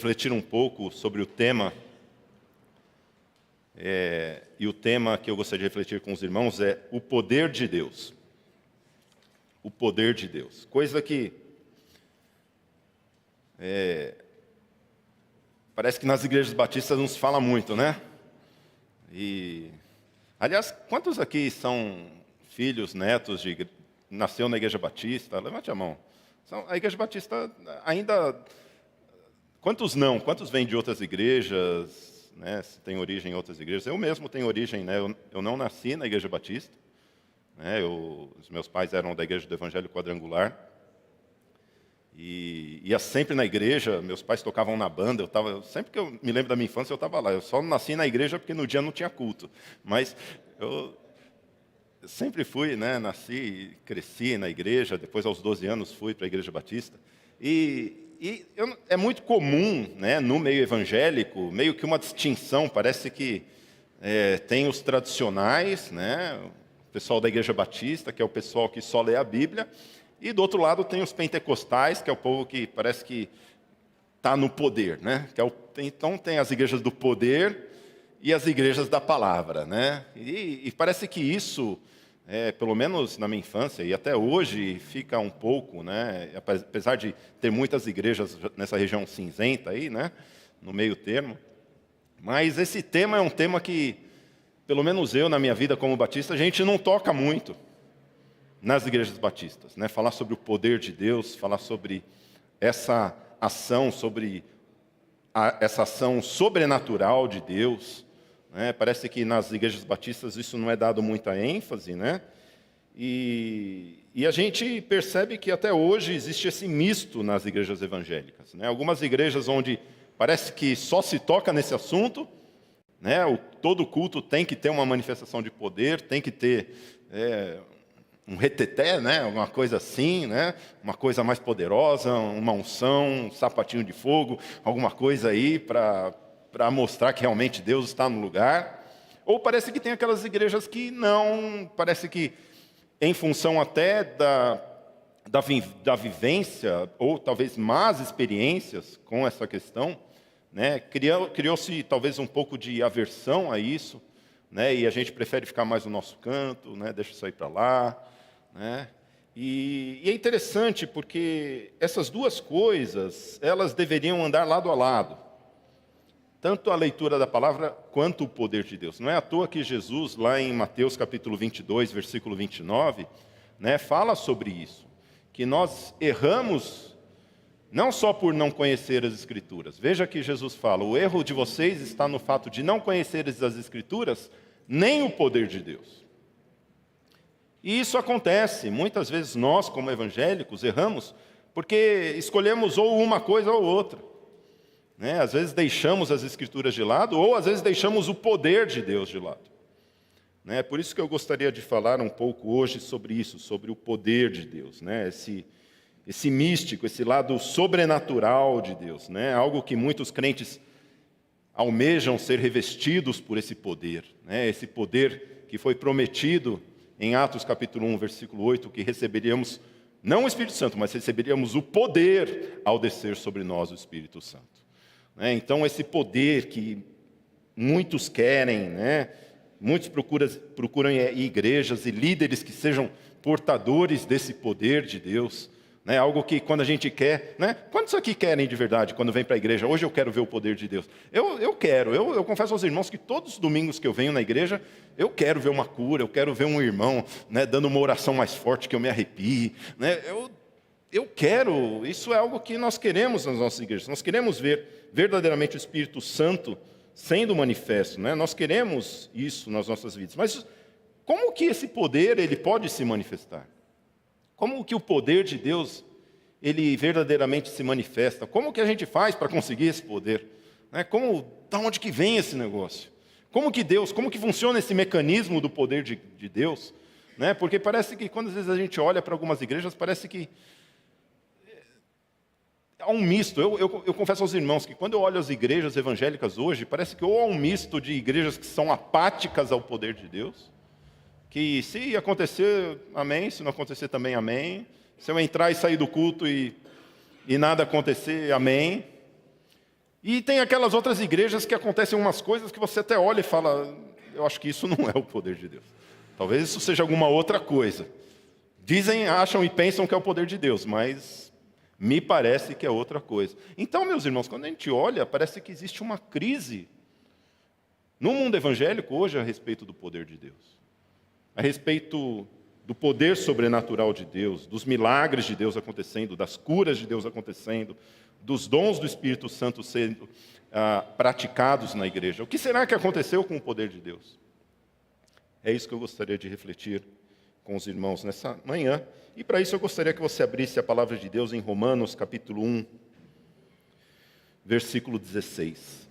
refletir um pouco sobre o tema, e o tema que eu gostaria de refletir com os irmãos é o poder de Deus. O poder de Deus. Coisa que parece que nas igrejas batistas não se fala muito, né? Aliás, quantos aqui são filhos, netos nasceu na igreja batista? Levante a mão. A igreja batista ainda... Quantos não? Quantos vêm de outras igrejas, né? Se tem origem em outras igrejas? Eu mesmo tenho origem, né? Eu não nasci na igreja batista, né? Os meus pais eram da igreja do Evangelho Quadrangular. E ia sempre na igreja, meus pais tocavam na banda, sempre que eu me lembro da minha infância, eu estava lá. Eu só não nasci na igreja porque no dia não tinha culto. Mas eu sempre fui, né? Nasci, cresci na igreja, depois aos 12 anos fui para a igreja batista. É muito comum, né, no meio evangélico, meio que uma distinção, parece que tem os tradicionais, né, o pessoal da igreja batista, que é o pessoal que só lê a Bíblia, e do outro lado tem os pentecostais, que é o povo que parece que está no poder, né? Então tem as igrejas do poder e as igrejas da palavra, né? E parece que isso... pelo menos na minha infância, e até hoje fica um pouco, né, apesar de ter muitas igrejas nessa região cinzenta aí, né, no meio termo, mas esse tema é um tema que, pelo menos eu, na minha vida como batista, a gente não toca muito nas igrejas batistas, né, falar sobre o poder de Deus, falar sobre essa ação, essa ação sobrenatural de Deus. Parece que nas igrejas batistas isso não é dado muita ênfase, né? E a gente percebe que até hoje existe esse misto nas igrejas evangélicas, né? Algumas igrejas onde parece que só se toca nesse assunto, né? Todo culto tem que ter uma manifestação de poder, tem que ter um reteté, né? Alguma coisa assim, né? Uma coisa mais poderosa, uma unção, um sapatinho de fogo, alguma coisa aí para mostrar que realmente Deus está no lugar. Ou parece que tem aquelas igrejas que não, parece que em função até da vivência, ou talvez más experiências com essa questão, né, criou-se talvez um pouco de aversão a isso, né, e a gente prefere ficar mais no nosso canto, né, deixa isso aí para lá. Né, e é interessante porque essas duas coisas, elas deveriam andar lado a lado. Tanto a leitura da palavra, quanto o poder de Deus. Não é à toa que Jesus, lá em Mateus capítulo 22, versículo 29, né, fala sobre isso. Que nós erramos não só por não conhecer as Escrituras. Veja que Jesus fala, o erro de vocês está no fato de não conheceres as Escrituras, nem o poder de Deus. E isso acontece. Muitas vezes nós, como evangélicos, erramos porque escolhemos ou uma coisa ou outra. Às vezes deixamos as Escrituras de lado, ou às vezes deixamos o poder de Deus de lado. Por isso que eu gostaria de falar um pouco hoje sobre isso, sobre o poder de Deus, esse místico, esse lado sobrenatural de Deus, algo que muitos crentes almejam ser revestidos por esse poder, esse poder que foi prometido em Atos capítulo 1, versículo 8, que receberíamos, não o Espírito Santo, mas receberíamos o poder ao descer sobre nós o Espírito Santo. Então, esse poder que muitos querem, muitos procuram igrejas e líderes que sejam portadores desse poder de Deus, algo que quando a gente quer, quantos aqui querem de verdade quando vem para a igreja? Hoje eu quero ver o poder de Deus. Eu quero, eu confesso aos irmãos que todos os domingos que eu venho na igreja, eu quero ver uma cura, eu quero ver um irmão dando uma oração mais forte que eu me arrepie, Eu quero, isso é algo que nós queremos nas nossas igrejas. Nós queremos ver verdadeiramente o Espírito Santo sendo manifesto, Nós queremos isso nas nossas vidas. Mas como que esse poder ele pode se manifestar? Como que o poder de Deus ele verdadeiramente se manifesta? Como que a gente faz para conseguir esse poder? Da onde que vem esse negócio? Como que funciona esse mecanismo do poder de Deus? Porque parece que quando às vezes a gente olha para algumas igrejas, parece que há um misto. Eu confesso aos irmãos que quando eu olho as igrejas evangélicas hoje, parece que ou há um misto de igrejas que são apáticas ao poder de Deus, que se acontecer, amém, se não acontecer também, amém. Se eu entrar e sair do culto e nada acontecer, amém. E tem aquelas outras igrejas que acontecem umas coisas que você até olha e fala, eu acho que isso não é o poder de Deus. Talvez isso seja alguma outra coisa. Dizem, acham e pensam que é o poder de Deus, mas me parece que é outra coisa. Então, meus irmãos, quando a gente olha, parece que existe uma crise no mundo evangélico hoje a respeito do poder de Deus. A respeito do poder sobrenatural de Deus, dos milagres de Deus acontecendo, das curas de Deus acontecendo, dos dons do Espírito Santo sendo praticados na igreja. O que será que aconteceu com o poder de Deus? É isso que eu gostaria de refletir com os irmãos nessa manhã. E para isso eu gostaria que você abrisse a palavra de Deus em Romanos, capítulo 1, versículo 16.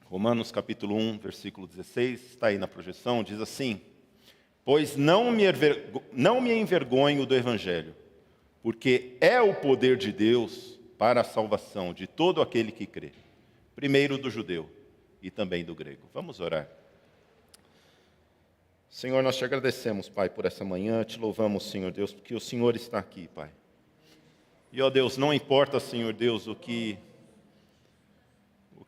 Romanos, capítulo 1, versículo 16, está aí na projeção, diz assim: pois não me envergonho do Evangelho, porque é o poder de Deus para a salvação de todo aquele que crê, primeiro do judeu e também do grego. Vamos orar. Senhor, nós te agradecemos, Pai, por essa manhã, te louvamos, Senhor Deus, porque o Senhor está aqui, Pai. E, ó Deus, não importa, Senhor Deus, o que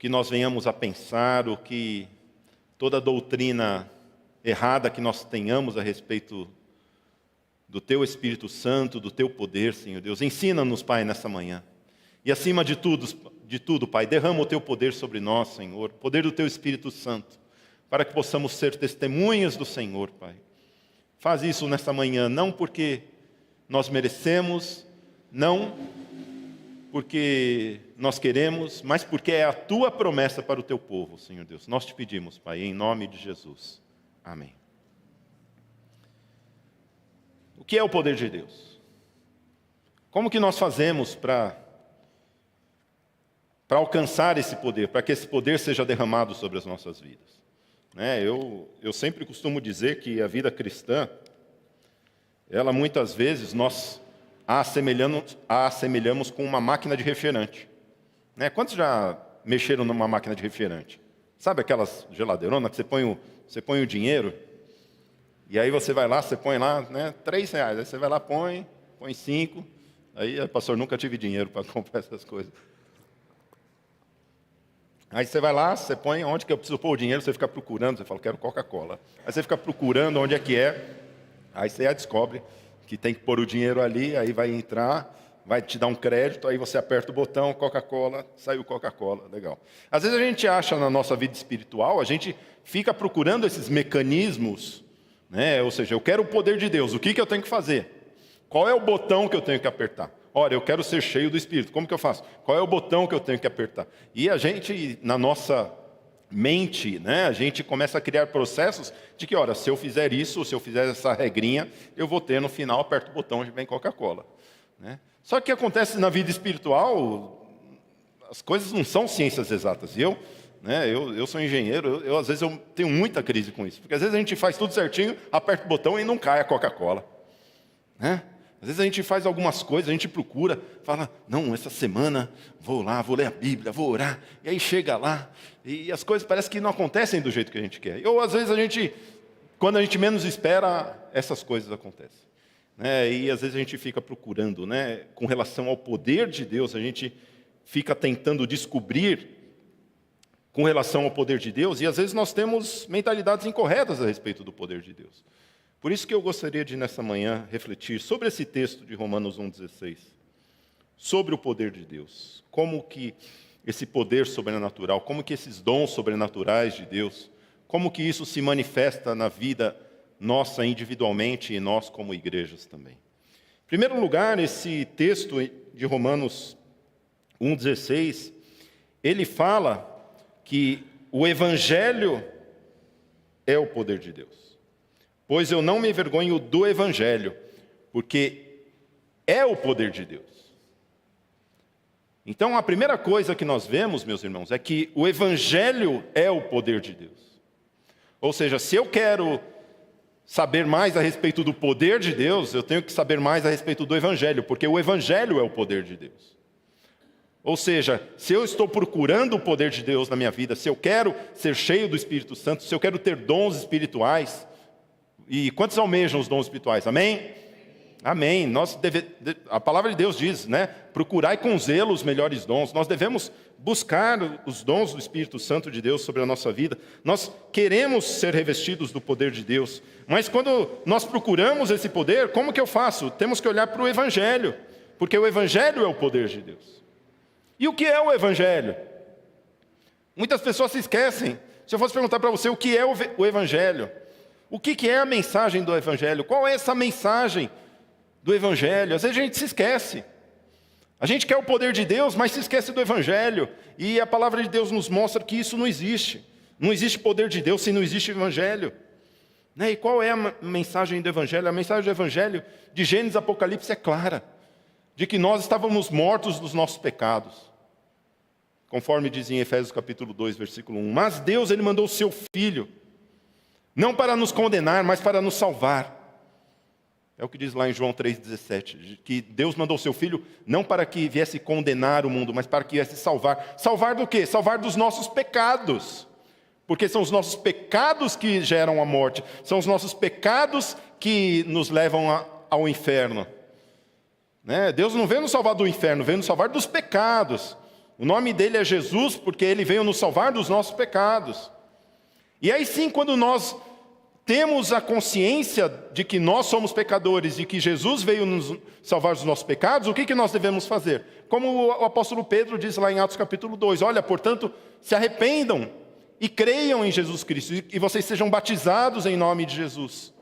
nós venhamos a pensar, o que toda doutrina errada que nós tenhamos a respeito do Teu Espírito Santo, do Teu poder, Senhor Deus. Ensina-nos, Pai, nessa manhã. E acima de tudo, Pai, derrama o Teu poder sobre nós, Senhor, o poder do Teu Espírito Santo, para que possamos ser testemunhas do Senhor, Pai. Faz isso nessa manhã, não porque nós merecemos, não porque nós queremos, mas porque é a Tua promessa para o Teu povo, Senhor Deus. Nós te pedimos, Pai, em nome de Jesus. Amém. O que é o poder de Deus? Como que nós fazemos para alcançar esse poder, para que esse poder seja derramado sobre as nossas vidas? Eu sempre costumo dizer que a vida cristã, ela muitas vezes nós a assemelhamos com uma máquina de refrigerante. Quantos já mexeram numa máquina de refrigerante? Sabe aquelas geladeironas que você põe o dinheiro, e aí você vai lá, você põe lá, R$3, aí você vai lá, põe 5, aí, pastor, nunca tive dinheiro para comprar essas coisas. Aí você vai lá, você põe onde que eu preciso pôr o dinheiro, você fica procurando, você fala, quero Coca-Cola. Aí você fica procurando onde é que é, aí você já descobre que tem que pôr o dinheiro ali, aí vai entrar, vai te dar um crédito, aí você aperta o botão, Coca-Cola, saiu Coca-Cola, legal. Às vezes a gente acha na nossa vida espiritual, a gente fica procurando esses mecanismos, ou seja, eu quero o poder de Deus, o que eu tenho que fazer? Qual é o botão que eu tenho que apertar? Ora, eu quero ser cheio do Espírito, como que eu faço? Qual é o botão que eu tenho que apertar? E a gente, na nossa mente, a gente começa a criar processos de que, ora, se eu fizer isso, se eu fizer essa regrinha, eu vou ter no final, aperto o botão e vem Coca-Cola. Só que o que acontece na vida espiritual, as coisas não são ciências exatas. E eu sou engenheiro, às vezes eu tenho muita crise com isso, porque às vezes a gente faz tudo certinho, aperta o botão e não cai a Coca-Cola. Às vezes a gente faz algumas coisas, a gente procura, fala, não, essa semana vou lá, vou ler a Bíblia, vou orar, e aí chega lá, e as coisas parecem que não acontecem do jeito que a gente quer. Ou às vezes quando a gente menos espera, essas coisas acontecem. E às vezes a gente fica procurando, com relação ao poder de Deus, a gente fica tentando descobrir com relação ao poder de Deus, e às vezes nós temos mentalidades incorretas a respeito do poder de Deus. Por isso que eu gostaria de, nessa manhã, refletir sobre esse texto de Romanos 1,16, sobre o poder de Deus, como que esse poder sobrenatural, como que esses dons sobrenaturais de Deus, como que isso se manifesta na vida nossa individualmente e nós como igrejas também. Em primeiro lugar, esse texto de Romanos 1,16, ele fala que o Evangelho é o poder de Deus. Pois eu não me envergonho do Evangelho, porque é o poder de Deus. Então, a primeira coisa que nós vemos, meus irmãos, é que o Evangelho é o poder de Deus. Ou seja, se eu quero saber mais a respeito do poder de Deus, eu tenho que saber mais a respeito do Evangelho, porque o Evangelho é o poder de Deus. Ou seja, se eu estou procurando o poder de Deus na minha vida, se eu quero ser cheio do Espírito Santo, se eu quero ter dons espirituais, e quantos almejam os dons espirituais? Amém? Amém. A palavra de Deus diz, procurai com zelo os melhores dons. Nós devemos buscar os dons do Espírito Santo de Deus sobre a nossa vida, nós queremos ser revestidos do poder de Deus, mas quando nós procuramos esse poder, como que eu faço? Temos que olhar para o Evangelho, porque o Evangelho é o poder de Deus. E o que é o Evangelho? Muitas pessoas se esquecem. Se eu fosse perguntar para você o que é o Evangelho, o que é a mensagem do Evangelho, qual é essa mensagem do Evangelho? Às vezes a gente se esquece. A gente quer o poder de Deus, mas se esquece do Evangelho. E a palavra de Deus nos mostra que isso não existe. Não existe poder de Deus se não existe Evangelho. Né? E qual é a mensagem do Evangelho? A mensagem do Evangelho de Gênesis e Apocalipse é clara. De que nós estávamos mortos dos nossos pecados. Conforme diz em Efésios capítulo 2, versículo 1. Mas Deus, Ele mandou o seu Filho, não para nos condenar, mas para nos salvar. É o que diz lá em João 3,17, que Deus mandou o seu Filho não para que viesse condenar o mundo, mas para que viesse salvar. Salvar do quê? Salvar dos nossos pecados. Porque são os nossos pecados que geram a morte. São os nossos pecados que nos levam ao inferno. Né? Deus não veio nos salvar do inferno, veio nos salvar dos pecados. O nome dele é Jesus porque ele veio nos salvar dos nossos pecados. E aí sim, quando nós temos a consciência de que nós somos pecadores e que Jesus veio nos salvar dos nossos pecados, o que nós devemos fazer? Como o apóstolo Pedro diz lá em Atos capítulo 2, olha, portanto, se arrependam e creiam em Jesus Cristo, e vocês sejam batizados em nome de Jesus.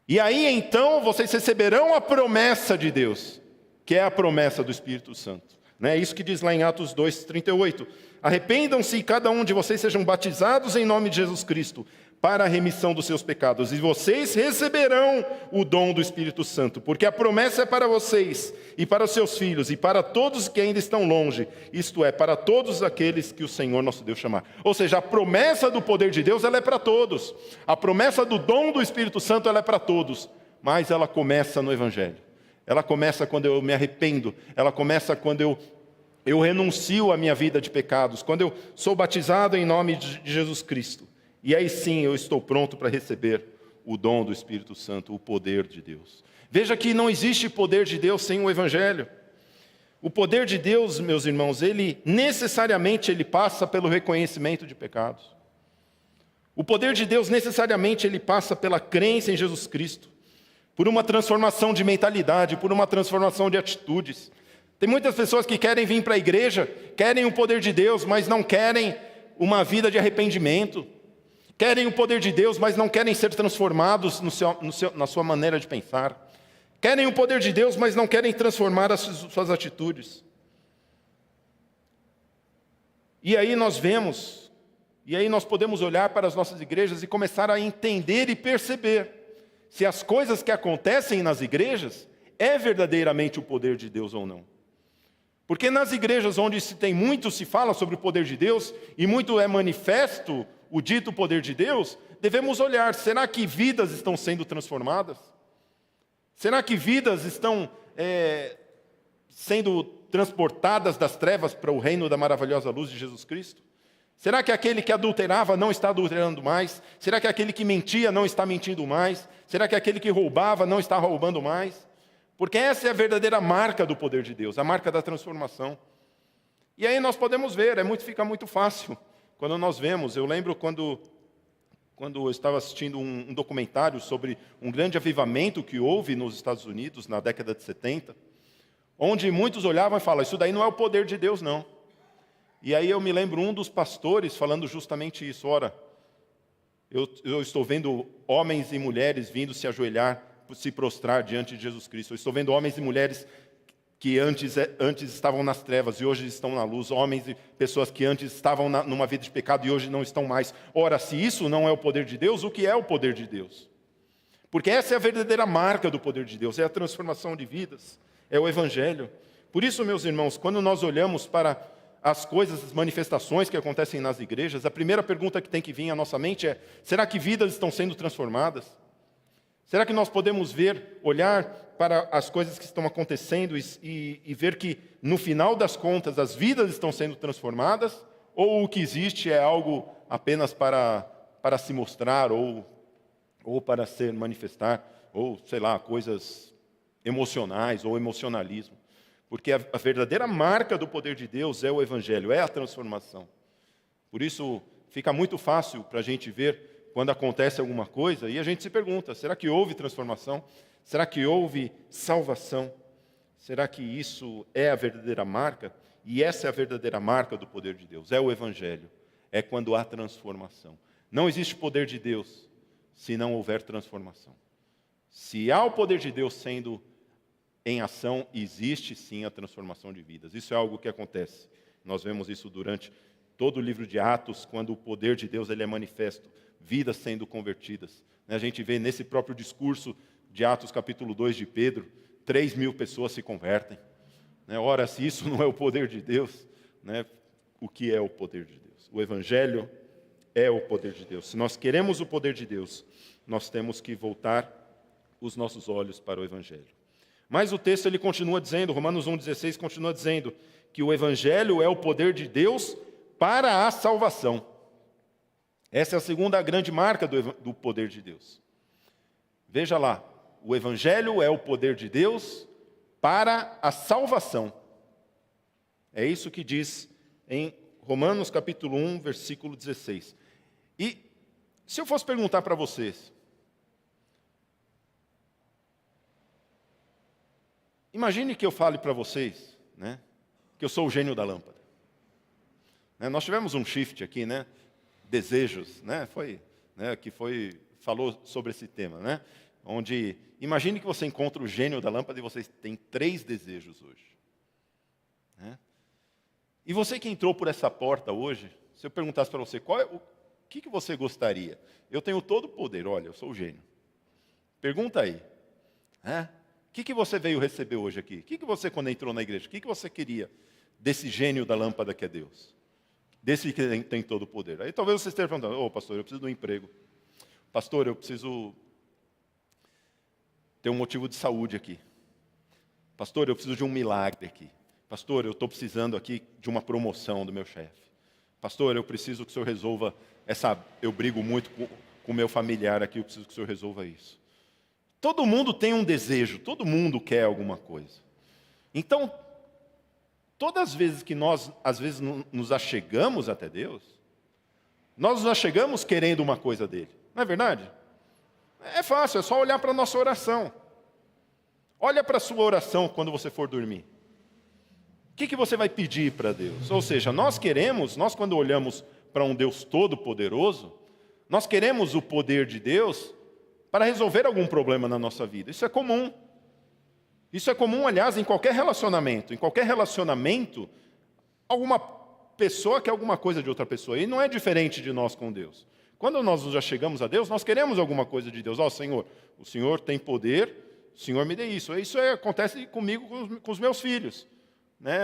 E aí então vocês receberão a promessa de Deus, que é a promessa do Espírito Santo. É isso que diz lá em Atos 2:38. Arrependam-se e cada um de vocês sejam batizados em nome de Jesus Cristo, para a remissão dos seus pecados, e vocês receberão o dom do Espírito Santo, porque a promessa é para vocês, e para os seus filhos, e para todos que ainda estão longe, isto é, para todos aqueles que o Senhor nosso Deus chamar. Ou seja, a promessa do poder de Deus, ela é para todos. A promessa do dom do Espírito Santo, ela é para todos, mas ela começa no Evangelho. Ela começa quando eu me arrependo, ela começa quando eu renuncio à minha vida de pecados, quando eu sou batizado em nome de Jesus Cristo. E aí sim eu estou pronto para receber o dom do Espírito Santo, o poder de Deus. Veja que não existe poder de Deus sem o Evangelho. O poder de Deus, meus irmãos, ele necessariamente passa pelo reconhecimento de pecados. O poder de Deus necessariamente ele passa pela crença em Jesus Cristo, por uma transformação de mentalidade, por uma transformação de atitudes. Tem muitas pessoas que querem vir para a igreja, querem o poder de Deus, mas não querem uma vida de arrependimento. Querem o poder de Deus, mas não querem ser transformados na sua maneira de pensar. Querem o poder de Deus, mas não querem transformar as suas atitudes. E aí nós podemos olhar para as nossas igrejas e começar a entender e perceber se as coisas que acontecem nas igrejas é verdadeiramente o poder de Deus ou não. Porque nas igrejas onde muito se fala sobre o poder de Deus e muito é manifesto o dito poder de Deus, devemos olhar, será que vidas estão sendo transformadas? Será que vidas estão sendo transportadas das trevas para o reino da maravilhosa luz de Jesus Cristo? Será que aquele que adulterava não está adulterando mais? Será que aquele que mentia não está mentindo mais? Será que aquele que roubava não está roubando mais? Porque essa é a verdadeira marca do poder de Deus, a marca da transformação. E aí nós podemos ver, fica muito fácil quando nós vemos. Eu lembro quando eu estava assistindo um documentário sobre um grande avivamento que houve nos Estados Unidos na década de 70, onde muitos olhavam e falavam, isso daí não é o poder de Deus, não. E aí eu me lembro um dos pastores falando justamente isso, ora, eu estou vendo homens e mulheres vindo se ajoelhar, se prostrar diante de Jesus Cristo. Eu estou vendo homens e mulheres que antes estavam nas trevas e hoje estão na luz, homens e pessoas que antes estavam numa vida de pecado e hoje não estão mais. Ora, se isso não é o poder de Deus, o que é o poder de Deus? Porque essa é a verdadeira marca do poder de Deus, é a transformação de vidas, é o Evangelho. Por isso, meus irmãos, quando nós olhamos para as coisas, as manifestações que acontecem nas igrejas, a primeira pergunta que tem que vir à nossa mente é, será que vidas estão sendo transformadas? Será que nós podemos olhar para as coisas que estão acontecendo e ver que, no final das contas, as vidas estão sendo transformadas? Ou o que existe é algo apenas para se mostrar ou para se manifestar, ou, sei lá, coisas emocionais ou emocionalismo? Porque a verdadeira marca do poder de Deus é o Evangelho, é a transformação. Por isso, fica muito fácil para a gente ver quando acontece alguma coisa e a gente se pergunta, será que houve transformação? Será que houve salvação? Será que isso é a verdadeira marca? E essa é a verdadeira marca do poder de Deus, é o Evangelho. É quando há transformação. Não existe poder de Deus se não houver transformação. Se há o poder de Deus sendo em ação, existe sim a transformação de vidas. Isso é algo que acontece. Nós vemos isso durante todo o livro de Atos, quando o poder de Deus ele é manifesto, vidas sendo convertidas. A gente vê nesse próprio discurso de Atos capítulo 2 de Pedro, 3.000 pessoas se convertem. Ora, se isso não é o poder de Deus, o que é o poder de Deus? O Evangelho é o poder de Deus. Se nós queremos o poder de Deus, nós temos que voltar os nossos olhos para o Evangelho. Mas o texto ele continua dizendo, Romanos 1,16 continua dizendo, que o Evangelho é o poder de Deus para a salvação. Essa é a segunda grande marca do poder de Deus. Veja lá, o Evangelho é o poder de Deus para a salvação. É isso que diz em Romanos capítulo 1, versículo 16. E se eu fosse perguntar para vocês, imagine que eu fale para vocês, que eu sou o gênio da lâmpada. Nós tivemos um shift aqui, desejos, falou sobre esse tema, onde imagine que você encontra o gênio da lâmpada e você tem 3 desejos hoje. E você que entrou por essa porta hoje, se eu perguntasse para você, o que você gostaria? Eu tenho todo o poder, olha, eu sou o gênio. Pergunta aí. O que você veio receber hoje aqui? O que você, quando entrou na igreja, o que você queria desse gênio da lâmpada que é Deus? Desse que tem todo o poder. Aí talvez você esteja perguntando, pastor, eu preciso de um emprego. Pastor, eu preciso ter um motivo de saúde aqui. Pastor, eu preciso de um milagre aqui. Pastor, eu estou precisando aqui de uma promoção do meu chefe. Pastor, eu preciso que o senhor resolva eu brigo muito com o meu familiar aqui, eu preciso que o senhor resolva isso. Todo mundo tem um desejo, todo mundo quer alguma coisa. Então, todas as vezes que nós, às vezes, nos achegamos até Deus, nós nos achegamos querendo uma coisa dele. Não é verdade? É fácil, é só olhar para a nossa oração. Olha para a sua oração quando você for dormir. O que você vai pedir para Deus? Ou seja, nós quando olhamos para um Deus todo-poderoso, nós queremos o poder de Deus para resolver algum problema na nossa vida. Isso é comum. Isso é comum, aliás, em qualquer relacionamento. Em qualquer relacionamento, alguma pessoa quer alguma coisa de outra pessoa. E não é diferente de nós com Deus. Quando nós nos achegamos a Deus, nós queremos alguma coisa de Deus. Senhor, o Senhor tem poder, o Senhor me dê isso. Isso acontece comigo, com os meus filhos.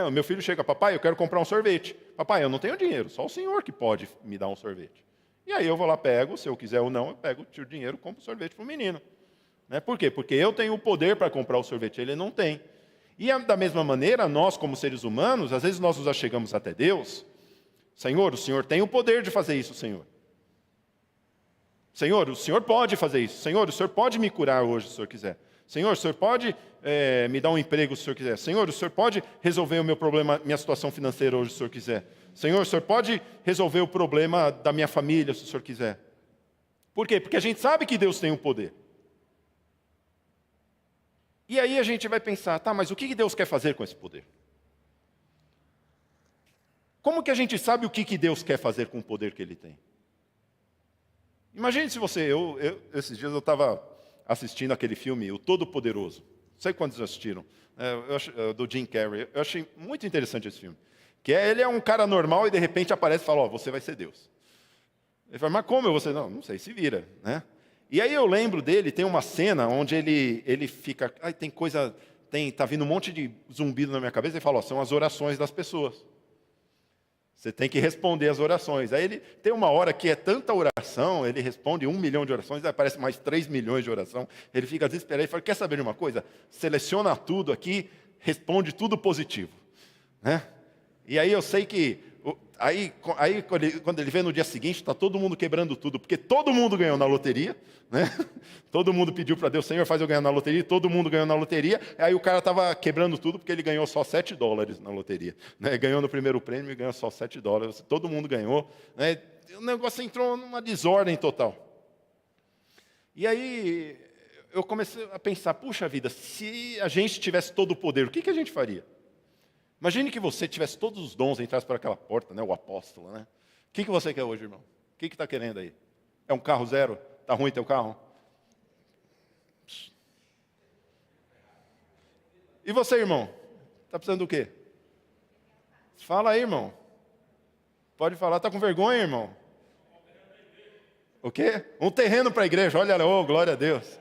O meu filho chega, papai, eu quero comprar um sorvete. Papai, eu não tenho dinheiro, só o Senhor que pode me dar um sorvete. E aí eu vou lá, pego, se eu quiser ou não, eu pego, tiro o dinheiro e compro o sorvete para o menino. Por quê? Porque eu tenho o poder para comprar o sorvete, ele não tem. E da mesma maneira, nós como seres humanos, às vezes nós nos achegamos até Deus. Senhor, o Senhor tem o poder de fazer isso, Senhor. Senhor, o Senhor pode fazer isso. Senhor, o Senhor pode me curar hoje, se o Senhor quiser. Senhor, o Senhor pode me dar um emprego, se o Senhor quiser. Senhor, o Senhor pode resolver o meu problema, minha situação financeira hoje, se o Senhor quiser. Senhor, o Senhor pode resolver o problema da minha família, se o Senhor quiser. Por quê? Porque a gente sabe que Deus tem o poder. E aí a gente vai pensar, mas o que Deus quer fazer com esse poder? Como que a gente sabe o que Deus quer fazer com o poder que Ele tem? Imagine se você, esses dias eu estava assistindo aquele filme, O Todo-Poderoso. Não sei quantos assistiram, do Jim Carrey. Eu achei muito interessante esse filme. Ele é um cara normal e de repente aparece e fala, você vai ser Deus. Ele fala, mas como eu vou ser? Não sei, se vira, E aí eu lembro dele, tem uma cena onde ele fica, tá vindo um monte de zumbido na minha cabeça, e fala, são as orações das pessoas. Você tem que responder as orações. Aí ele tem uma hora que é tanta oração, ele responde 1 milhão de orações, aí aparece mais 3 milhões de oração. Ele fica desesperado e fala, quer saber de uma coisa? Seleciona tudo aqui, responde tudo positivo. E aí eu sei que Aí quando ele vê no dia seguinte, está todo mundo quebrando tudo, porque todo mundo ganhou na loteria, né? Todo mundo pediu para Deus, Senhor, faz eu ganhar na loteria, todo mundo ganhou na loteria, aí o cara estava quebrando tudo, porque ele ganhou só $7 na loteria, né? Ganhou no primeiro prêmio e ganhou só $7, todo mundo ganhou, né? O negócio entrou numa desordem total. E aí eu comecei a pensar, puxa vida, se a gente tivesse todo o poder, o que a gente faria? Imagine que você tivesse todos os dons, entrasse por aquela porta, né, o apóstolo, né? O que você quer hoje, irmão? O que está querendo aí? É um carro zero? Está ruim teu carro? E você, irmão? Está precisando do quê? Fala aí, irmão. Pode falar, está com vergonha, irmão? O quê? Um terreno para a igreja, olha, oh, glória a Deus.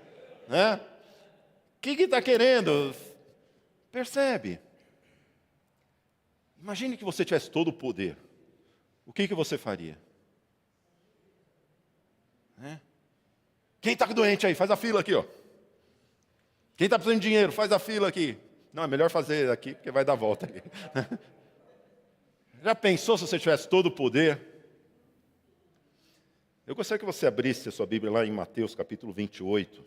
Né? O que está querendo? Percebe? Imagine que você tivesse todo o poder. O que você faria? Né? Quem está doente aí? Faz a fila aqui, ó. Quem está precisando de dinheiro? Faz a fila aqui. Não, é melhor fazer aqui, porque vai dar volta aqui. Já pensou se você tivesse todo o poder? Eu gostaria que você abrisse a sua Bíblia lá em Mateus capítulo 28,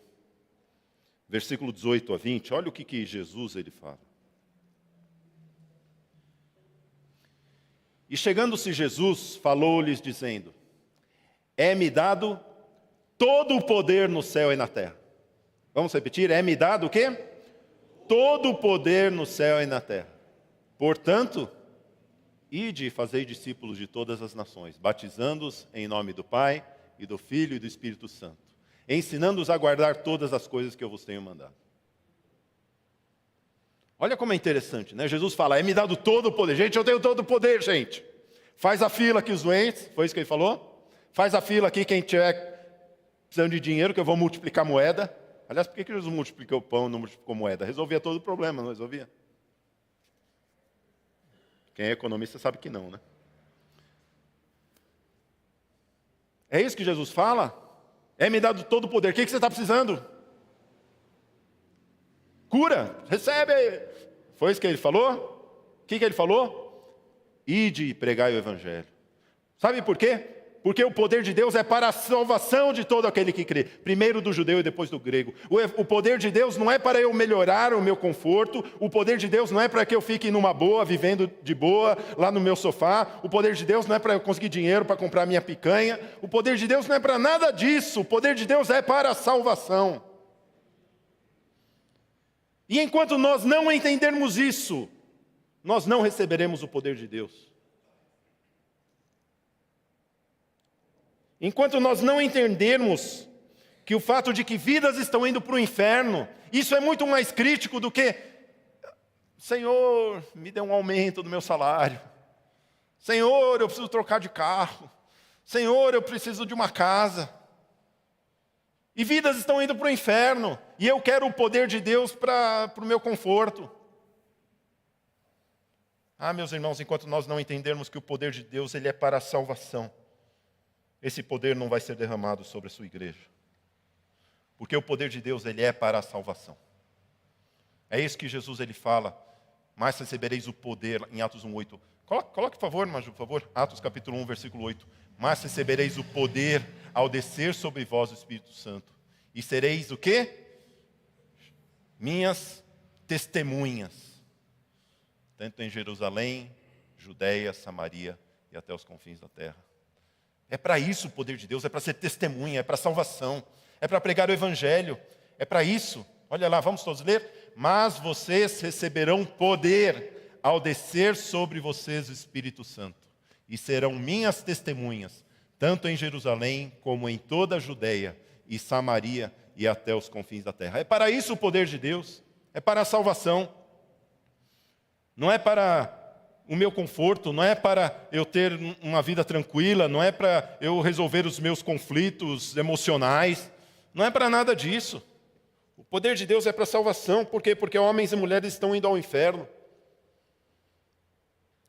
versículo 18 a 20. Olha o que Jesus ele fala. E chegando-se Jesus, falou-lhes dizendo, é-me dado todo o poder no céu e na terra. Vamos repetir, é-me dado o quê? Todo o poder no céu e na terra. Portanto, ide e fazei discípulos de todas as nações, batizando-os em nome do Pai, e do Filho e do Espírito Santo, ensinando-os a guardar todas as coisas que eu vos tenho mandado. Olha como é interessante, né? Jesus fala, é-me dado todo o poder. Gente, eu tenho todo o poder, gente. Faz a fila aqui os doentes, foi isso que ele falou? Faz a fila aqui quem estiver precisando de dinheiro, que eu vou multiplicar moeda. Aliás, por que Jesus multiplicou o pão e não multiplicou moeda? Resolvia todo o problema, não resolvia? Quem é economista sabe que não, né? É isso que Jesus fala? É-me dado todo o poder. O que você está precisando? Cura, recebe. Foi isso que ele falou? O que ele falou? Ide e pregai o evangelho. Sabe por quê? Porque o poder de Deus é para a salvação de todo aquele que crê. Primeiro do judeu e depois do grego. O poder de Deus não é para eu melhorar o meu conforto. O poder de Deus não é para que eu fique numa boa, vivendo de boa, lá no meu sofá. O poder de Deus não é para eu conseguir dinheiro para comprar minha picanha. O poder de Deus não é para nada disso. O poder de Deus é para a salvação. E enquanto nós não entendermos isso, nós não receberemos o poder de Deus. Enquanto nós não entendermos que o fato de que vidas estão indo para o inferno, isso é muito mais crítico do que, Senhor, me dê um aumento do meu salário. Senhor, eu preciso trocar de carro. Senhor, eu preciso de uma casa. E vidas estão indo para o inferno, e eu quero o poder de Deus para o meu conforto. Ah, meus irmãos, enquanto nós não entendermos que o poder de Deus ele é para a salvação, esse poder não vai ser derramado sobre a sua igreja. Porque o poder de Deus, ele é para a salvação. É isso que Jesus ele fala. Mas recebereis o poder, em Atos 1:8. Coloque, por favor, Maju, por favor. Atos capítulo 1, versículo 8. Mas recebereis o poder ao descer sobre vós o Espírito Santo. E sereis o quê? Minhas testemunhas. Tanto em Jerusalém, Judeia, Samaria e até os confins da terra. É para isso o poder de Deus, é para ser testemunha, é para salvação, é para pregar o evangelho, é para isso. Olha lá, vamos todos ler? Mas vocês receberão poder ao descer sobre vocês o Espírito Santo, e serão minhas testemunhas, tanto em Jerusalém como em toda a Judeia e Samaria e até os confins da terra. É para isso o poder de Deus, é para a salvação, não é para o meu conforto, não é para eu ter uma vida tranquila, não é para eu resolver os meus conflitos emocionais, não é para nada disso. O poder de Deus é para a salvação, por quê? Porque homens e mulheres estão indo ao inferno.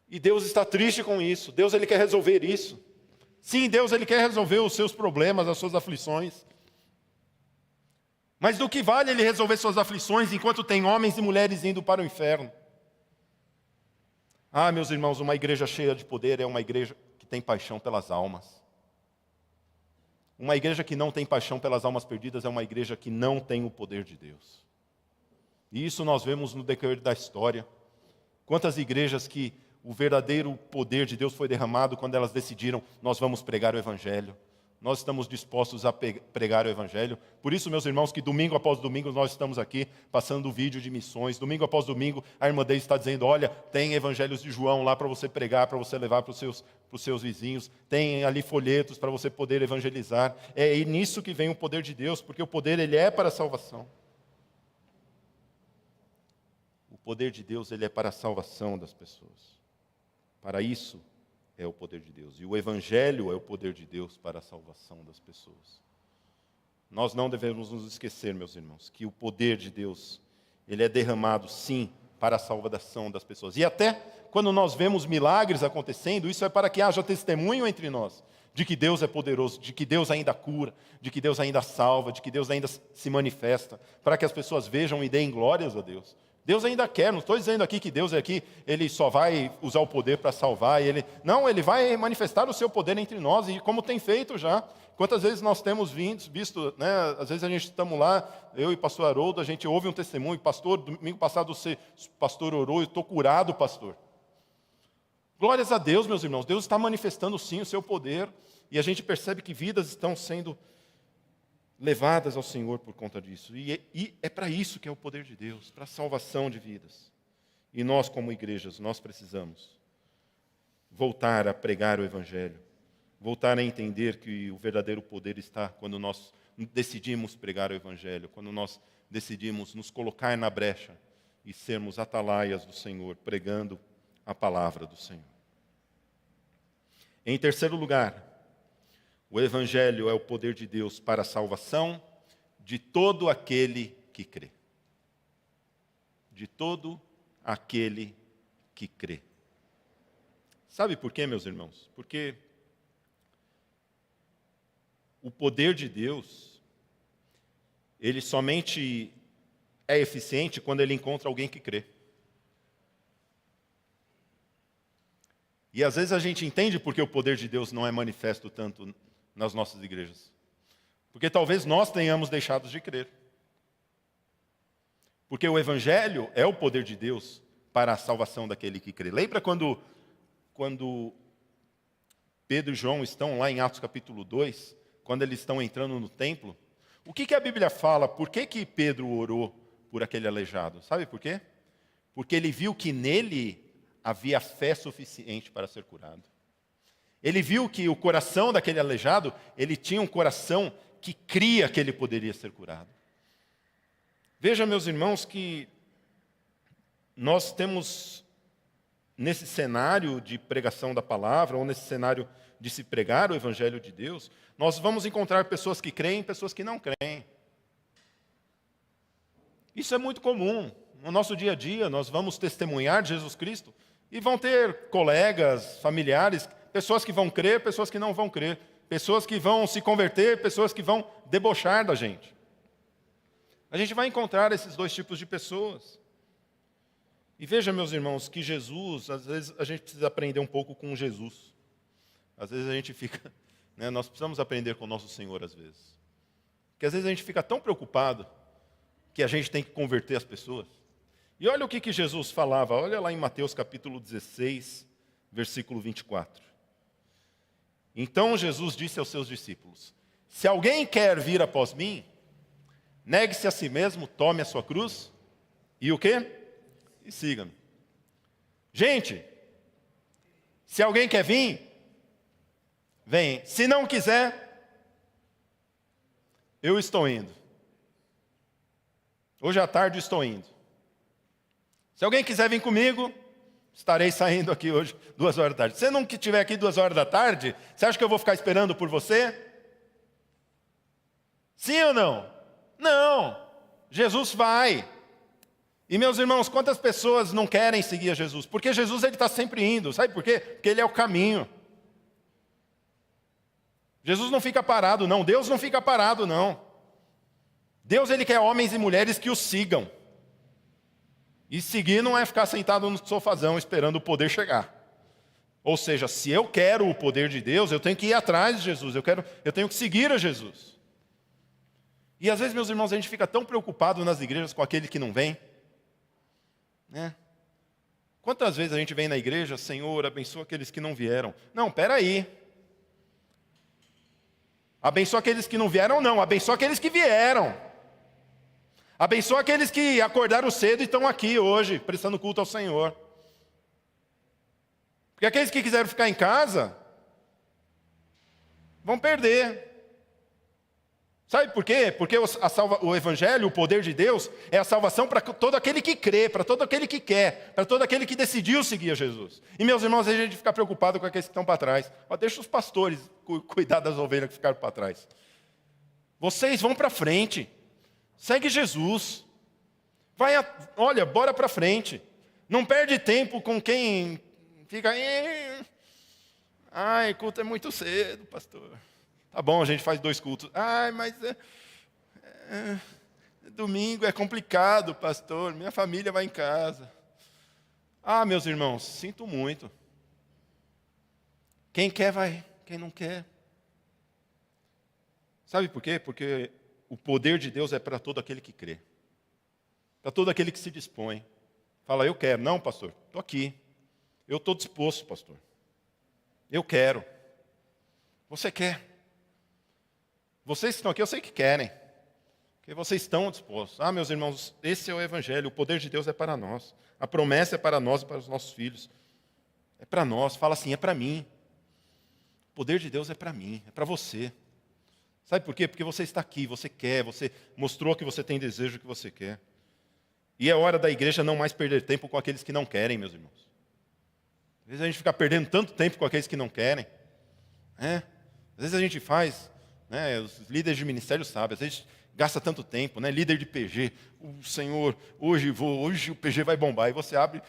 E Deus está triste com isso, Deus ele quer resolver isso. Sim, Deus ele quer resolver os seus problemas, as suas aflições. Mas do que vale ele resolver suas aflições enquanto tem homens e mulheres indo para o inferno? Ah, meus irmãos, uma igreja cheia de poder é uma igreja que tem paixão pelas almas. Uma igreja que não tem paixão pelas almas perdidas é uma igreja que não tem o poder de Deus. E isso nós vemos no decorrer da história. Quantas igrejas que o verdadeiro poder de Deus foi derramado quando elas decidiram, nós vamos pregar o Evangelho. Nós estamos dispostos a pregar o Evangelho. Por isso, meus irmãos, que domingo após domingo nós estamos aqui passando vídeo de missões. Domingo após domingo a irmã Deise está dizendo, olha, tem Evangelhos de João lá para você pregar, para você levar para os seus vizinhos. Tem ali folhetos para você poder evangelizar. É nisso que vem o poder de Deus, porque o poder ele é para a salvação. O poder de Deus ele é para a salvação das pessoas. Para isso é o poder de Deus. E o Evangelho é o poder de Deus para a salvação das pessoas. Nós não devemos nos esquecer, meus irmãos, que o poder de Deus, ele é derramado, sim, para a salvação das pessoas. E até quando nós vemos milagres acontecendo, isso é para que haja testemunho entre nós, de que Deus é poderoso, de que Deus ainda cura, de que Deus ainda salva, de que Deus ainda se manifesta, para que as pessoas vejam e deem glórias a Deus. Deus ainda quer, não estou dizendo aqui que Deus aqui, Ele só vai usar o poder para salvar, não, Ele vai manifestar o seu poder entre nós, e como tem feito já. Quantas vezes nós temos visto, né, às vezes a gente estamos lá, eu e o pastor Haroldo, a gente ouve um testemunho, pastor, domingo passado o pastor orou, eu estou curado, pastor. Glórias a Deus, meus irmãos, Deus está manifestando sim o seu poder, e a gente percebe que vidas estão sendo levadas ao Senhor por conta disso. E é para isso que é o poder de Deus, para a salvação de vidas. E nós, como igrejas, nós precisamos voltar a pregar o Evangelho, voltar a entender que o verdadeiro poder está quando nós decidimos pregar o Evangelho, quando nós decidimos nos colocar na brecha e sermos atalaias do Senhor, pregando a palavra do Senhor. Em terceiro lugar, o Evangelho é o poder de Deus para a salvação de todo aquele que crê. De todo aquele que crê. Sabe por quê, meus irmãos? Porque o poder de Deus, ele somente é eficiente quando ele encontra alguém que crê. E às vezes a gente entende porque o poder de Deus não é manifesto tanto nas nossas igrejas. Porque talvez nós tenhamos deixado de crer. Porque o Evangelho é o poder de Deus para a salvação daquele que crê. Lembra quando Pedro e João estão lá em Atos capítulo 2, quando eles estão entrando no templo? O que a Bíblia fala? Por que Pedro orou por aquele aleijado? Sabe por quê? Porque ele viu que nele havia fé suficiente para ser curado. Ele viu que o coração daquele aleijado, ele tinha um coração que cria que ele poderia ser curado. Veja, meus irmãos, que nós temos, nesse cenário de pregação da palavra, ou nesse cenário de se pregar o Evangelho de Deus, nós vamos encontrar pessoas que creem e pessoas que não creem. Isso é muito comum. No nosso dia a dia, nós vamos testemunhar de Jesus Cristo e vão ter colegas, familiares, pessoas que vão crer, pessoas que não vão crer, pessoas que vão se converter, pessoas que vão debochar da gente. A gente vai encontrar esses dois tipos de pessoas. E veja, meus irmãos, que Jesus, às vezes a gente precisa aprender um pouco com Jesus. Às vezes a gente fica, né, nós precisamos aprender com o nosso Senhor, às vezes. Porque às vezes a gente fica tão preocupado que a gente tem que converter as pessoas. E olha o que Jesus falava, olha lá em Mateus capítulo 16, versículo 24. Então Jesus disse aos seus discípulos: se alguém quer vir após mim, negue-se a si mesmo, tome a sua cruz, e o quê? E siga-me. Gente, se alguém quer vir, vem. Se não quiser, eu estou indo. Hoje à tarde estou indo. Se alguém quiser vir comigo, estarei saindo aqui hoje, 2 horas da tarde. Se você não estiver aqui 2 horas da tarde, você acha que eu vou ficar esperando por você? Sim ou não? Não. Jesus vai. E meus irmãos, quantas pessoas não querem seguir a Jesus? Porque Jesus ele está sempre indo. Sabe por quê? Porque ele é o caminho. Jesus não fica parado, não. Deus não fica parado, não. Deus ele quer homens e mulheres que o sigam. E seguir não é ficar sentado no sofazão esperando o poder chegar. Ou seja, se eu quero o poder de Deus, eu tenho que ir atrás de Jesus, eu tenho que seguir a Jesus. E às vezes, meus irmãos, a gente fica tão preocupado nas igrejas com aquele que não vem, né? Quantas vezes a gente vem na igreja, Senhor, abençoa aqueles que não vieram. Não, peraí. Abençoa aqueles que não vieram, não, abençoa aqueles que vieram. Abençoa aqueles que acordaram cedo e estão aqui hoje, prestando culto ao Senhor. Porque aqueles que quiseram ficar em casa, vão perder. Sabe por quê? Porque o Evangelho, o poder de Deus, é a salvação para todo aquele que crê, para todo aquele que quer, para todo aquele que decidiu seguir a Jesus. E, meus irmãos, a gente fica preocupado com aqueles que estão para trás. Deixa os pastores cuidar das ovelhas que ficaram para trás. Vocês vão para frente. Segue Jesus. Olha, bora para frente. Não perde tempo com quem fica... Ai, culto é muito cedo, pastor. Tá bom, a gente faz 2 cultos. Ai, mas domingo é complicado, pastor. Minha família vai em casa. Ah, meus irmãos, sinto muito. Quem quer vai, quem não quer. Sabe por quê? Porque o poder de Deus é para todo aquele que crê. Para todo aquele que se dispõe. Fala, eu quero. Não, pastor, estou aqui. Eu estou disposto, pastor. Eu quero. Você quer. Vocês que estão aqui, eu sei que querem. Porque vocês estão dispostos. Ah, meus irmãos, esse é o Evangelho. O poder de Deus é para nós. A promessa é para nós e para os nossos filhos. É para nós. Fala assim, é para mim. O poder de Deus é para mim, é para você. Sabe por quê? Porque você está aqui, você quer, você mostrou que você tem desejo que você quer. E é hora da igreja não mais perder tempo com aqueles que não querem, meus irmãos. Às vezes a gente fica perdendo tanto tempo com aqueles que não querem. Às vezes a gente faz... os líderes de ministério sabem, às vezes gasta tanto tempo, líder de PG, o Senhor, hoje o PG vai bombar, e você abre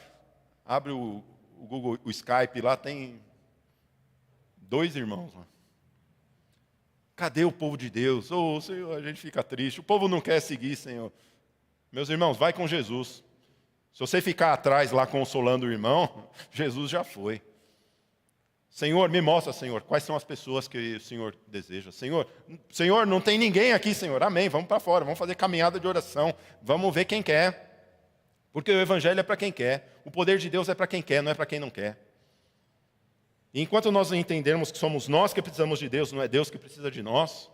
o Google, o Skype, lá tem 2 irmãos. Cadê o povo de Deus? Senhor, a gente fica triste, o povo não quer seguir, Senhor. Meus irmãos, vai com Jesus. Se você ficar atrás lá consolando o irmão, Jesus já foi. Senhor, me mostra, Senhor, quais são as pessoas que o Senhor deseja. Senhor, não tem ninguém aqui, Senhor. Amém, vamos para fora, vamos fazer caminhada de oração. Vamos ver quem quer. Porque o Evangelho é para quem quer. O poder de Deus é para quem quer, não é para quem não quer. E enquanto nós entendermos que somos nós que precisamos de Deus, não é Deus que precisa de nós.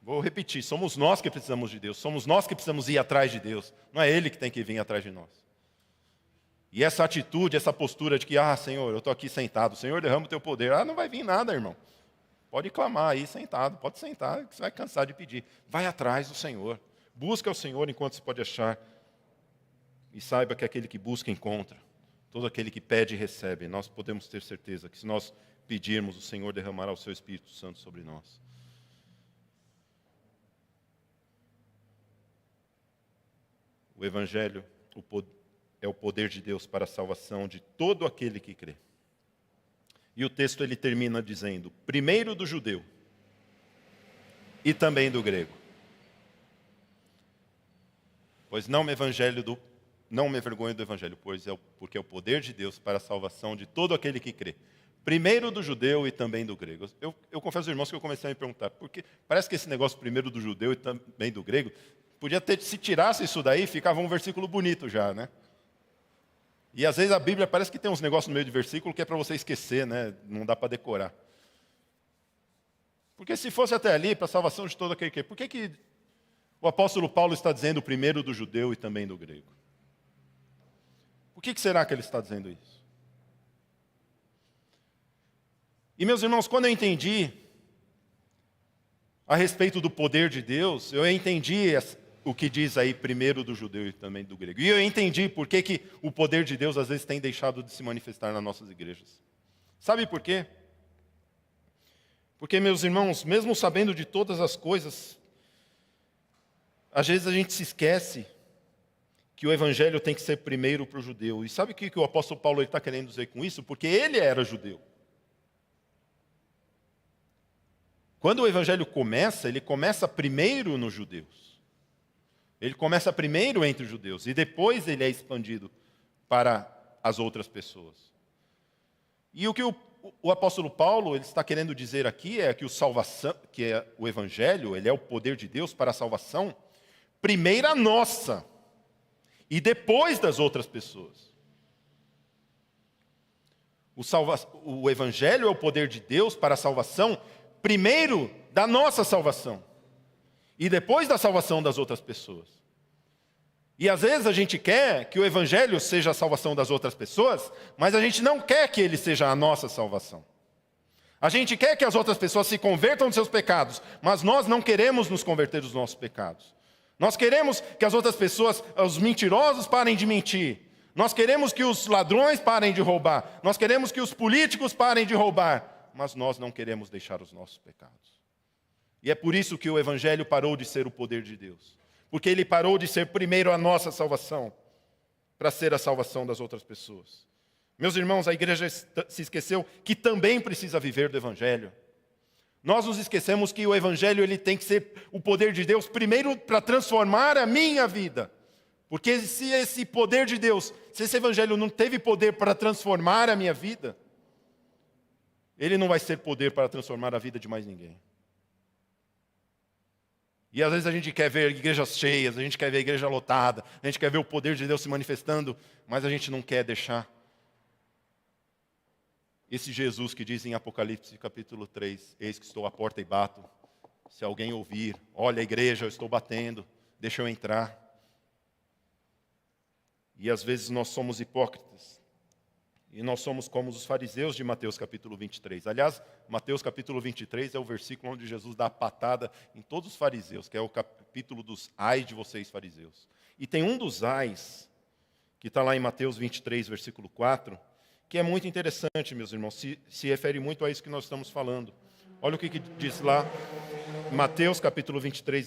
Vou repetir, somos nós que precisamos de Deus. Somos nós que precisamos ir atrás de Deus. Não é Ele que tem que vir atrás de nós. E essa atitude, essa postura de que, Senhor, eu estou aqui sentado, Senhor, derrama o teu poder. Não vai vir nada, irmão. Pode clamar aí sentado, pode sentar, que você vai cansar de pedir. Vai atrás do Senhor. Busca o Senhor enquanto se pode achar. E saiba que aquele que busca, encontra. Todo aquele que pede, recebe. Nós podemos ter certeza que se nós pedirmos, o Senhor derramará o seu Espírito Santo sobre nós. O Evangelho, é o poder de Deus para a salvação de todo aquele que crê. E o texto ele termina dizendo, primeiro do judeu e também do grego. Pois não me vergonho do Evangelho, porque é o poder de Deus para a salvação de todo aquele que crê. Primeiro do judeu e também do grego. Eu confesso aos irmãos que eu comecei a me perguntar, porque parece que esse negócio primeiro do judeu e também do grego, se tirasse isso daí, ficava um versículo bonito já, né? E às vezes a Bíblia parece que tem uns negócios no meio de versículo que é para você esquecer, né? Não dá para decorar. Porque se fosse até ali, para a salvação de todo aquele que... Por que o apóstolo Paulo está dizendo primeiro do judeu e também do grego? Por que será que ele está dizendo isso? E meus irmãos, quando eu entendi a respeito do poder de Deus, eu entendi o que diz aí primeiro do judeu e também do grego. E eu entendi por que o poder de Deus às vezes tem deixado de se manifestar nas nossas igrejas. Sabe por quê? Porque, meus irmãos, mesmo sabendo de todas as coisas, às vezes a gente se esquece que o Evangelho tem que ser primeiro para o judeu. E sabe o que o apóstolo Paulo está querendo dizer com isso? Porque ele era judeu. Quando o Evangelho começa, ele começa primeiro nos judeus. Ele começa primeiro entre os judeus e depois ele é expandido para as outras pessoas. E o que o apóstolo Paulo ele está querendo dizer aqui é que o evangelho, ele é o poder de Deus para a salvação, primeiro a nossa e depois das outras pessoas. O evangelho é o poder de Deus para a salvação, primeiro da nossa salvação e depois da salvação das outras pessoas. E às vezes a gente quer que o evangelho seja a salvação das outras pessoas, mas a gente não quer que ele seja a nossa salvação. A gente quer que as outras pessoas se convertam dos seus pecados, mas nós não queremos nos converter dos nossos pecados. Nós queremos que as outras pessoas, os mentirosos, parem de mentir. Nós queremos que os ladrões parem de roubar. Nós queremos que os políticos parem de roubar. Mas nós não queremos deixar os nossos pecados. E é por isso que o evangelho parou de ser o poder de Deus. Porque ele parou de ser primeiro a nossa salvação, para ser a salvação das outras pessoas. Meus irmãos, a igreja se esqueceu que também precisa viver do evangelho. Nós nos esquecemos que o evangelho ele tem que ser o poder de Deus primeiro para transformar a minha vida. Porque se esse poder de Deus, se esse evangelho não teve poder para transformar a minha vida, ele não vai ser poder para transformar a vida de mais ninguém. E às vezes a gente quer ver igrejas cheias, a gente quer ver a igreja lotada, a gente quer ver o poder de Deus se manifestando, mas a gente não quer deixar esse Jesus que diz em Apocalipse capítulo 3, eis que estou à porta e bato, se alguém ouvir, olha a igreja, eu estou batendo, deixa eu entrar. E às vezes nós somos hipócritas, e nós somos como os fariseus de Mateus capítulo 23. Aliás, Mateus capítulo 23 é o versículo onde Jesus dá a patada em todos os fariseus, que é o capítulo dos ais de vocês fariseus. E tem um dos ais, que está lá em Mateus 23, versículo 4, que é muito interessante, meus irmãos, se refere muito a isso que nós estamos falando. Olha o que diz lá, Mateus capítulo 23,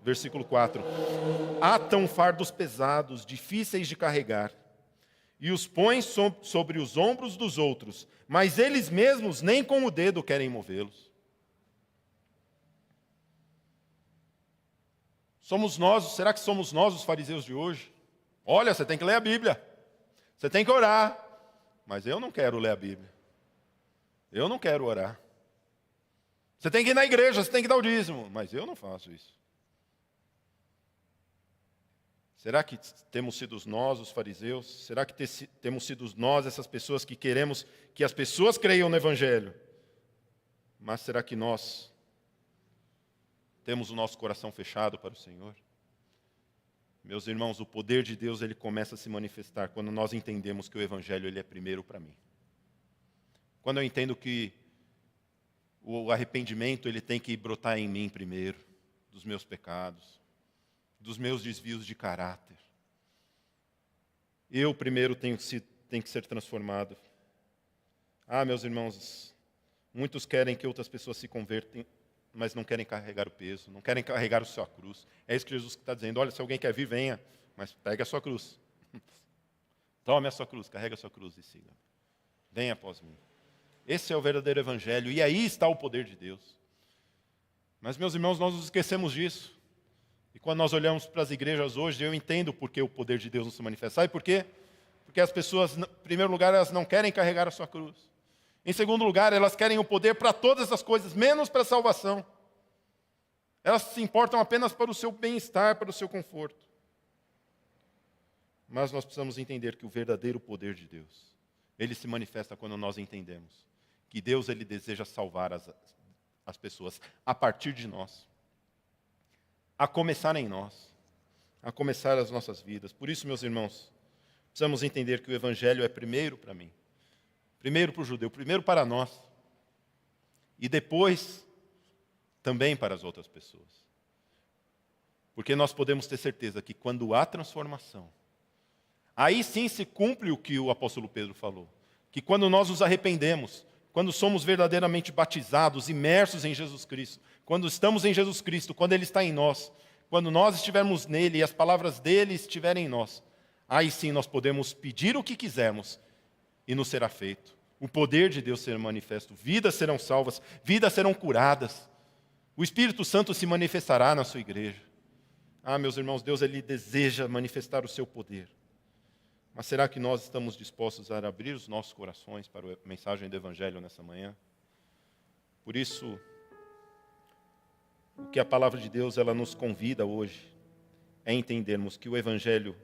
versículo 4. Atam fardos pesados, difíceis de carregar, e os põem sobre os ombros dos outros, mas eles mesmos nem com o dedo querem movê-los. Será que somos nós os fariseus de hoje? Olha, você tem que ler a Bíblia, você tem que orar, mas eu não quero ler a Bíblia, eu não quero orar. Você tem que ir na igreja, você tem que dar o dízimo, mas eu não faço isso. Será que temos sido nós, os fariseus? Será que temos sido nós, essas pessoas que queremos que as pessoas creiam no Evangelho? Mas será que nós temos o nosso coração fechado para o Senhor? Meus irmãos, o poder de Deus ele começa a se manifestar quando nós entendemos que o Evangelho ele é primeiro para mim. Quando eu entendo que o arrependimento ele tem que brotar em mim primeiro, dos meus pecados, dos meus desvios de caráter. Eu primeiro tenho que ser transformado. Meus irmãos, muitos querem que outras pessoas se convertem, mas não querem carregar o peso, não querem carregar a sua cruz. É isso que Jesus está dizendo. Olha, se alguém quer vir, venha, mas pegue a sua cruz. Tome a sua cruz, carregue a sua cruz e siga. Venha após mim. Esse é o verdadeiro evangelho, e aí está o poder de Deus. Mas, meus irmãos, nós nos esquecemos disso. E quando nós olhamos para as igrejas hoje, eu entendo por que o poder de Deus não se manifesta. Sabe por quê? Porque as pessoas, em primeiro lugar, elas não querem carregar a sua cruz. Em segundo lugar, elas querem o poder para todas as coisas, menos para a salvação. Elas se importam apenas para o seu bem-estar, para o seu conforto. Mas nós precisamos entender que o verdadeiro poder de Deus, ele se manifesta quando nós entendemos que Deus ele deseja salvar as pessoas a partir de nós. A começar em nós, a começar as nossas vidas. Por isso, meus irmãos, precisamos entender que o Evangelho é primeiro para mim, primeiro para o judeu, primeiro para nós, e depois também para as outras pessoas. Porque nós podemos ter certeza que quando há transformação, aí sim se cumpre o que o apóstolo Pedro falou, que quando nós nos arrependemos, quando somos verdadeiramente batizados, imersos em Jesus Cristo, quando estamos em Jesus Cristo, quando Ele está em nós, quando nós estivermos nele e as palavras dele estiverem em nós, aí sim nós podemos pedir o que quisermos e nos será feito. O poder de Deus será manifesto, vidas serão salvas, vidas serão curadas. O Espírito Santo se manifestará na sua igreja. Ah, meus irmãos, Deus ele deseja manifestar o seu poder. Mas será que nós estamos dispostos a abrir os nossos corações para a mensagem do Evangelho nessa manhã? Por isso, o que a palavra de Deus ela nos convida hoje é entendermos que o Evangelho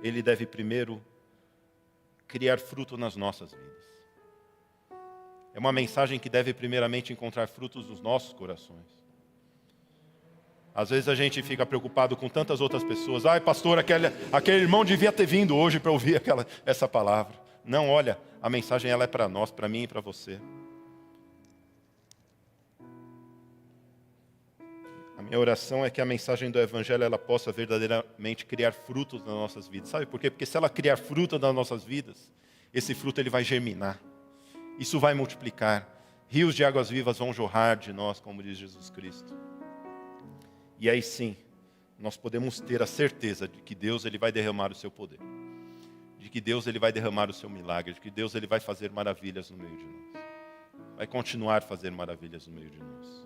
ele deve primeiro criar fruto nas nossas vidas. É uma mensagem que deve primeiramente encontrar frutos nos nossos corações. Às vezes a gente fica preocupado com tantas outras pessoas. Ai, pastor, aquele irmão devia ter vindo hoje para ouvir essa palavra. Não, olha, a mensagem ela é para nós, para mim e para você. A minha oração é que a mensagem do Evangelho ela possa verdadeiramente criar frutos nas nossas vidas. Sabe por quê? Porque se ela criar fruto nas nossas vidas, esse fruto ele vai germinar. Isso vai multiplicar. Rios de águas vivas vão jorrar de nós, como diz Jesus Cristo. E aí sim, nós podemos ter a certeza de que Deus ele vai derramar o seu poder. De que Deus ele vai derramar o seu milagre. De que Deus ele vai fazer maravilhas no meio de nós. Vai continuar a fazer maravilhas no meio de nós.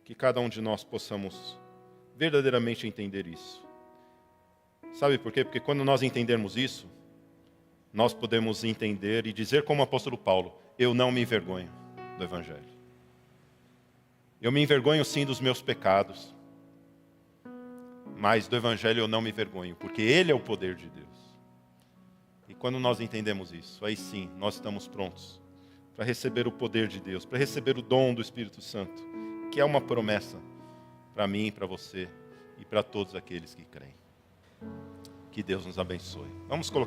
Que cada um de nós possamos verdadeiramente entender isso. Sabe por quê? Porque quando nós entendermos isso, nós podemos entender e dizer como o apóstolo Paulo, eu não me envergonho do Evangelho. Eu me envergonho sim dos meus pecados, mas do Evangelho eu não me envergonho, porque Ele é o poder de Deus. E quando nós entendemos isso, aí sim, nós estamos prontos para receber o poder de Deus, para receber o dom do Espírito Santo, que é uma promessa para mim, para você e para todos aqueles que creem. Que Deus nos abençoe. Vamos colocar